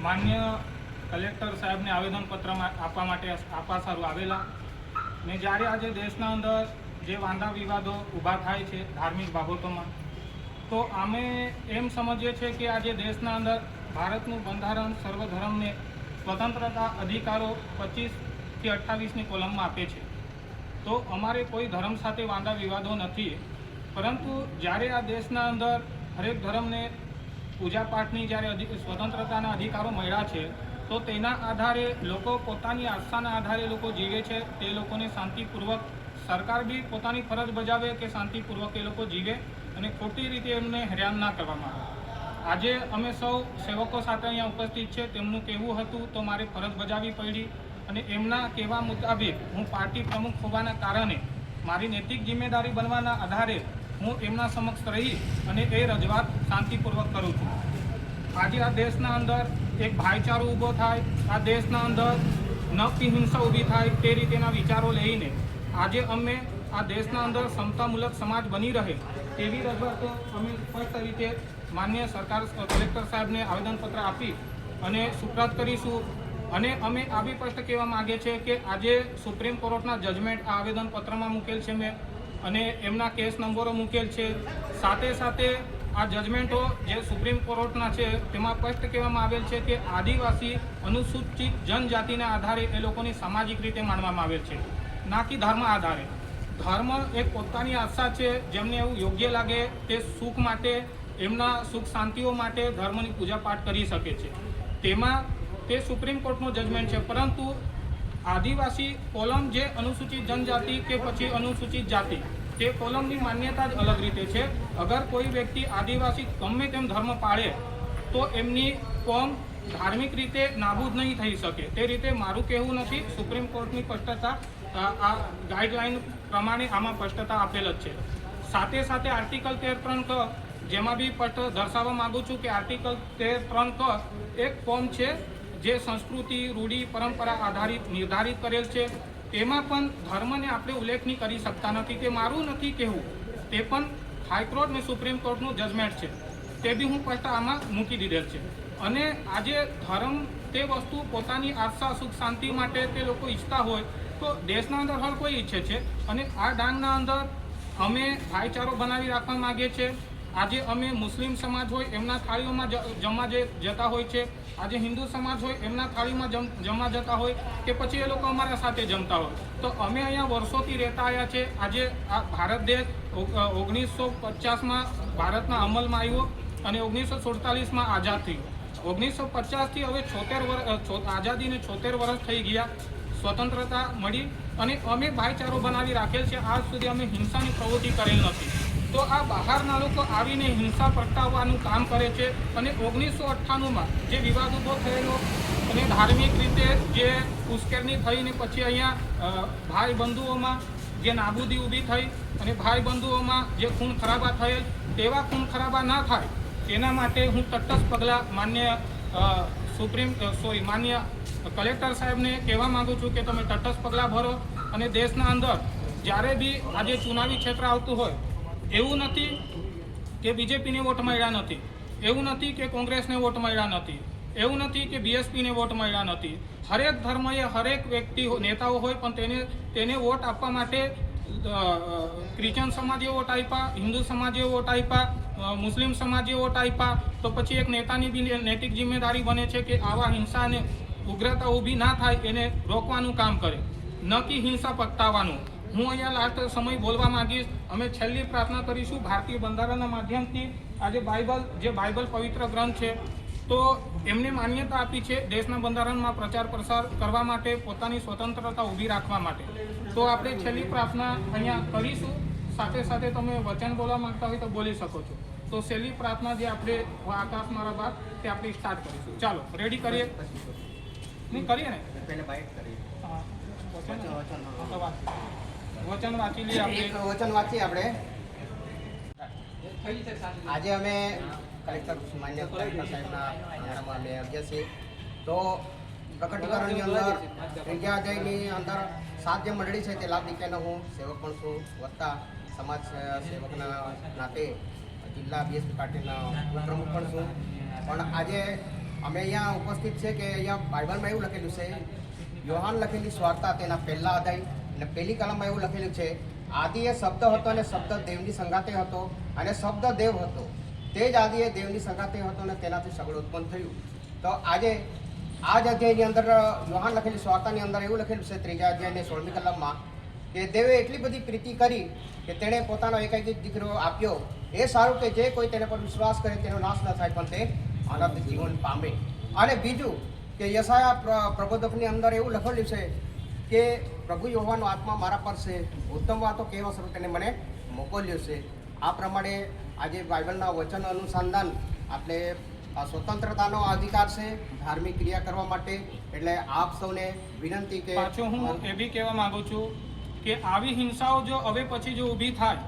માન્ય કલેક્ટર સાહેબને આવેદનપત્ર આપવા સારું આવેલા ને જ્યારે આજે દેશના અંદર જે વાંધા વિવાદો ઊભા થાય છે ધાર્મિક બાબતોમાં, તો અમે એમ સમજીએ છીએ કે આજે દેશના અંદર ભારતનું બંધારણ સર્વધર્મને સ્વતંત્રતા અધિકારો 25થી 28ની કોલમમાં આપે છે. તો અમારે કોઈ ધર્મ સાથે વાંધા વિવાદો નથી, પરંતુ જ્યારે આ દેશના અંદર હરેક ધર્મને પૂજાપાઠની જ્યારે સ્વતંત્રતાના અધિકારો મળ્યા છે, તો તેના આધારે લોકો પોતાની આસ્થાના આધારે લોકો જીવે છે. તે લોકોને શાંતિપૂર્વક સરકાર બી પોતાની ફરજ બજાવે કે શાંતિપૂર્વક એ લોકો જીવે અને ખોટી રીતે એમને હેરાન ના કરવામાં આવે. આજે અમે સૌ સેવકો સાથે અહીંયા ઉપસ્થિત છે. તેમનું કહેવું હતું તો મારે ફરજ બજાવવી પડી અને એમના કહેવા મુતાબિક હું પાર્ટી પ્રમુખ હોવાના કારણે મારી નૈતિક જિમ્મેદારી બનવાના આધારે હું એમના સમક્ષ રહી અને એ રજૂઆત શાંતિપૂર્વક કરું છું. આજે આ દેશના અંદર એક ભાઈચારો ઊભો થાય, આ દેશના અંદર ન કે હિંસા ઊભી થાય તે રીતેના વિચારો લઈને આજે અમે આ દેશના અંદર સમતામૂલક સમાજ બની રહે તેવી રજૂઆતો અમે સ્પષ્ટ રીતે માન્ય સરકાર કલેક્ટર સાહેબને આવેદનપત્ર આપી અને સુપ્રત કરીશું. અને અમે આ બી સ્પષ્ટ કહેવા માગીએ છીએ કે આજે સુપ્રીમ કોર્ટના જજમેન્ટ આ આવેદનપત્રમાં મૂકેલ છે મેં, અને એમના કેસ નંબરો મૂકેલ છે. સાથે સાથે આ જજમેન્ટો જે સુપ્રીમ કોર્ટના છે તેમાં સ્પષ્ટ કહેવામાં આવેલ છે કે આદિવાસી અનુસૂચિત જનજાતિના આધારે એ લોકોની સામાજિક રીતે માનવામાં આવેલ છે, ના કે ધર્મ આધારે. ધર્મ એક પોતાની આસ્થા છે, જેમને એવું યોગ્ય લાગે તે સુખ માટે, એમના સુખ શાંતિઓ માટે ધર્મની પૂજાપાઠ કરી શકે છે. તેમાં તે સુપ્રીમ કોર્ટનો જજમેન્ટ છે, પરંતુ આદિવાસી કોલમ જે અનુસૂચિત જનજાતિ કે પછી અનુસૂચિત જાતિ તે કોલમની માન્યતા જ અલગ રીતે છે. અગર કોઈ વ્યક્તિ આદિવાસી ગમે તેમ ધર્મ પાળે તો એમની કોમ ધાર્મિક રીતે નાબૂદ નહીં થઈ શકે. તે રીતે મારું કહેવું નથી, સુપ્રીમ કોર્ટની સ્પષ્ટતા આ ગાઈડલાઈન પ્રમાણે આમાં સ્પષ્ટતા આપેલ જ છે. સાથે સાથે આર્ટિકલ 13(3) જેમાં બી સ્પષ્ટ દર્શાવવા માગું છું કે આર્ટિકલ 13(3) એક ફોર્મ છે જે સંસ્કૃતિ, રૂઢિ, પરંપરા આધારિત નિર્ધારિત કરેલ છે. તેમાં પણ ધર્મને આપણે ઉલ્લેખની કરી શકતા નથી. તે મારું નથી કહેવું, તે પણ હાઈકોર્ટ અને સુપ્રીમ કોર્ટનું જજમેન્ટ છે, તે બી હું સ્પષ્ટ આમાં મૂકી દીધેલ છે. અને આજે ધર્મ તે વસ્તુ પોતાની આસ્થા સુખ શાંતિ માટે તે લોકો ઈચ્છતા હોય તો દેશના અંદર હર કોઈ ઈચ્છે છે. અને આ ડાંગના અંદર અમે ભાઈચારો બનાવી રાખવા માગીએ છીએ. આજે અમે મુસ્લિમ સમાજ હોય એમના થાળીઓમાં જમવા જતા હોય છે, આજે હિન્દુ સમાજ હોય એમના થાળીમાં જમવા જતા હોય કે પછી એ લોકો અમારા સાથે જમતા હોય. તો અમે અહીંયા વર્ષોથી રહેતા આવ્યા છે. આજે આ ભારત દેશ 1950માં ભારતના અમલમાં આવ્યો અને 1947માં આઝાદ થયો. 1950થી હવે 76 આઝાદીને 76 વર્ષ થઈ ગયા, સ્વતંત્રતા મળી અને અમે ભાઈચારો બનાવી રાખેલ છે. આજ સુધી અમે હિંસાની પ્રવૃત્તિ કરેલ નથી. તો આ બહારના લોકો આવીને હિંસા પ્રગટાવવાનું કામ કરે છે. અને 1998માં જે વિવાદ ઊભો થયેલો અને ધાર્મિક રીતે જે ઉશ્કેરણી થઈને પછી અહીંયા ભાઈ બંધુઓમાં જે નાબૂદી ઊભી થઈ અને ભાઈ બંધુઓમાં જે ખૂન ખરાબા થયેલ, તેવા ખૂન ખરાબા ના થાય તેના માટે હું તટસ્થ પગલાં માન્ય કલેક્ટર સાહેબને કહેવા માગું છું કે તમે તટસ્થ પગલાં ભરો. અને દેશના અંદર જ્યારે બી આજે ચુનાવી ક્ષેત્ર આવતું હોય, એવું નથી કે બીજેપીને વોટ મળ્યા નથી, એવું નથી કે કોંગ્રેસને વોટ મળ્યા નથી, એવું નથી કે બીએસપીને વોટ મળ્યા નથી. હરેક ધર્મએ હરેક વ્યક્તિ નેતાઓ હોય પણ તેને વોટ આપવા માટે ક્રિશ્ચન સમાજે વોટ આપ્યા, હિન્દુ સમાજે વોટ આપ્યા, મુસ્લિમ સમાજે વોટ આપ્યા. તો પછી એક નેતાની બી નૈતિક જિમ્મેદારી બને છે કે આવા હિંસા અને ઉગ્રતા ઊભી ના થાય એને રોકવાનું કામ કરે, ન કે હિંસા પ્રગટાવવાનું. હું અહીંયા લાસ્ટ સમય બોલવા માંગીશ. અમે છેલ્લી પ્રાર્થના કરીશું ભારતીય બંધારણના માધ્યમથી. આજે બાઇબલ પવિત્ર ગ્રંથ છે, તો એમને માન્યતા આપી છે દેશના બંધારણમાં પ્રચાર પ્રસાર કરવા માટે, પોતાની સ્વતંત્રતા ઊભી રાખવા માટે. તો આપણે છેલ્લી પ્રાર્થના અહીંયા કરીશું. સાથે સાથે તમે વચન બોલવા માંગતા હોય તો બોલી શકો છો. તો છેલ્લી પ્રાર્થના જે આપણે આકાશ મારા બાદ તે આપણે સ્ટાર્ટ કરીશું. ચાલો રેડી કરીએ? નહીં કરીએ ને? હા, વચન વાંચી લઈએ આપણે. વચન વાંચીએ આપણે. આજે અમે કલેક્ટર માન્ય કલેક્ટર સાહેબના આંગણામાં અમે આવ્યા છીએ. તો પ્રકટીકરણની અંદર વિદ્યાલયની અંદર 7 જે મંડળી છે તે લાભ દીકરાનો હું સેવક પણ છું, વત્તા સમાજ સેવકના નાતે જિલ્લા બીએસપી પાર્ટીના ઉપપ્રમુખ પણ છું. પણ આજે અમે અહીંયા ઉપસ્થિત છે કે અહીંયા બાઇબલમાં એવું લખેલું છે, યોહાન લખેલી સ્વાર્થા તેના પહેલા અધ્યાય અને પહેલી કલમમાં એવું લખેલું છે, આદિએ શબ્દ હતો અને શબ્દ દેવની સંગાતે હતો અને શબ્દ દેવ હતો, તે જ આદિએ દેવની સંગાતે હતો અને તેનાથી સગળ ઉત્પન્ન થયું. તો આજે આ જ અધ્યાયની અંદર યોહાન લખેલી સ્વાર્થાની અંદર એવું લખેલું છે 3જા અધ્યાયની 16મી કલમમાં કે દેવે એટલી બધી પ્રીતિ કરી કે તેણે પોતાનો એકાકી દીકરો આપ્યો, એ સારું કે જે કોઈ તેના પર વિશ્વાસ કરે તેનો નાશ ન થાય પણ તે અનંત જીવન પામે. અને બીજું કે યશાયા પ્રબોધકની અંદર એવું લખેલું છે કે પ્રભુ યહોવાનો આત્મા મારા પર છે, ઉત્તમ વાતો કહેવા સ્વરૂપ તેને મને મોકલ્યો છે. આ પ્રમાણે આજે બાઇબલના વચન અનુસંધાન આપણે સ્વતંત્રતાનો અધિકાર છે ધાર્મિક ક્રિયા કરવા માટે. એટલે આપ સૌને વિનંતી કે પાછું હું એ બી કહેવા માંગુ છું કે આવી હિંસાઓ જો હવે પછી જો ઊભી થાય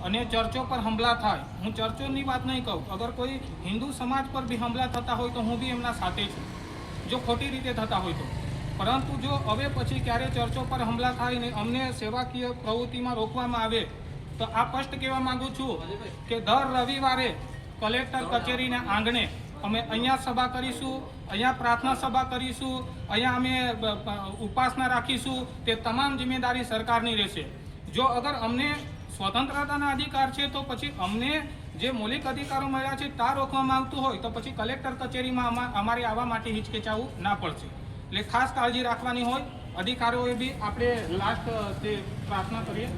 અને ચર્ચો પર હમલા થાય, હું ચર્ચોની વાત નહીં કહું, અગર કોઈ હિન્દુ સમાજ પર બી હમલા થતા હોય તો હું બી એમના સાથે છું, જો ખોટી રીતે થતા હોય તો. પરંતુ જો હવે પછી ક્યારે ચર્ચો પર હમલા થાય ને અમને સેવાકીય પ્રવૃત્તિમાં રોકવામાં આવે તો આ સ્પષ્ટ કહેવા માંગુ છું કે દર રવિવારે કલેક્ટર કચેરીના આંગણે અમે અહીંયા સભા કરીશું, અહીંયા પ્રાર્થના સભા કરીશું, અહીંયા અમે ઉપાસના રાખીશું. તે તમામ જિમ્મેદારી સરકારની રહેશે. જો અગર અમને સ્વતંત્રતાના અધિકાર છે તો પછી અમને જે મૌલિક અધિકારો મળ્યા છે ત્યાં રોકવામાં આવતું હોય તો પછી કલેક્ટર કચેરીમાં અમારે આવવા માટે હિચકિચાવવું ના પડશે. એટલે ખાસ કાળજી રાખવાની હોય. અધિકારીઓએ બી આપણે લાસ્ટ તે પ્રાર્થના કરીએ.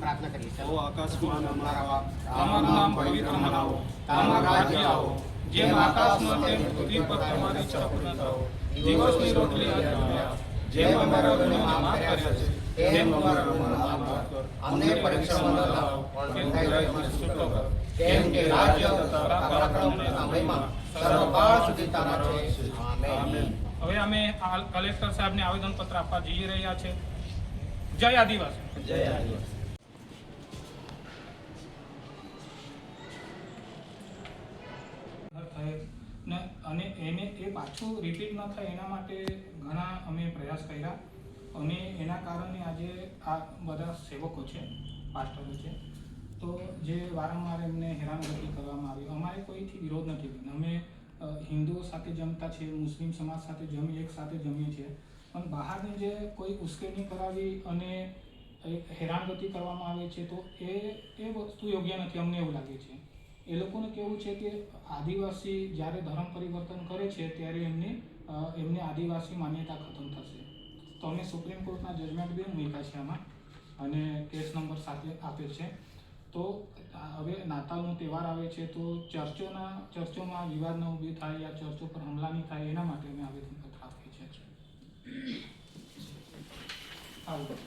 પ્રાર્થના કરીએ. ઓ આકાશમાં અમારા તમારું નામ પવિત્ર મનાવો, તમારું રાજ્ય આવો, જેમ આકાશમાં તેમ પૃથ્વી પર તમારી ઈચ્છા પૂર્ણ થાઓ. દિવસની રોટલી આજે અમને આપો, જેમ અમારા ગુનાહ માફ કર્યા છે તેમ અમારા ગુનાહ માફ કરો. અમને પરીક્ષામાં ન લાવો પણ બુરાઈમાંથી છૂટો કરો. કેમ કે રાજ્ય તથા પરાક્રમ તથા મહિમા સર્વકાળ સુધી તારા છે. આમેન. હવે અમે આ કલેક્ટર સાહેબને આવેદનપત્ર આપવા જઈ રહ્યા છે. જય આદિવાસી. જય આદિવાસી. અને એને એ પાછું રિપીટ ન થાય એના માટે ઘણા અમે પ્રયાસ કર્યા અને એના કારણે આજે આ બધા સેવકો છે, પાસ્ટરો છે, તો જે વારંવાર એમને હેરાનગતિ કરવામાં આવી. અમારે કોઈથી વિરોધ નથી. અમે હિન્દુઓ સાથે જમતા છીએ, મુસ્લિમ સમાજ સાથે એક સાથે જમીએ છીએ, પણ બહારની જે કોઈ ઉશ્કેરણી કરાવી અને હેરાનગતિ કરવામાં આવે છે તો એ વસ્તુ યોગ્ય નથી. અમને એવું લાગે છે. એ લોકોને કેવું છે કે આદિવાસી જ્યારે ધર્મ પરિવર્તન કરે છે ત્યારે એમની આદિવાસી માન્યતા ખતમ થશે. તો અમે સુપ્રીમ કોર્ટના જજમેન્ટ બી મૂક્યા છે આમાં અને કેસ નંબર સાથે આપે છે. તો હવે નાતાલનો તહેવાર આવે છે તો ચર્ચોમાં વિવાદ ન ઊભી થાય યા ચર્ચો પર હમલા નહીં થાય એના માટે અમે આવેદનપત્ર આપીએ છીએ. આવું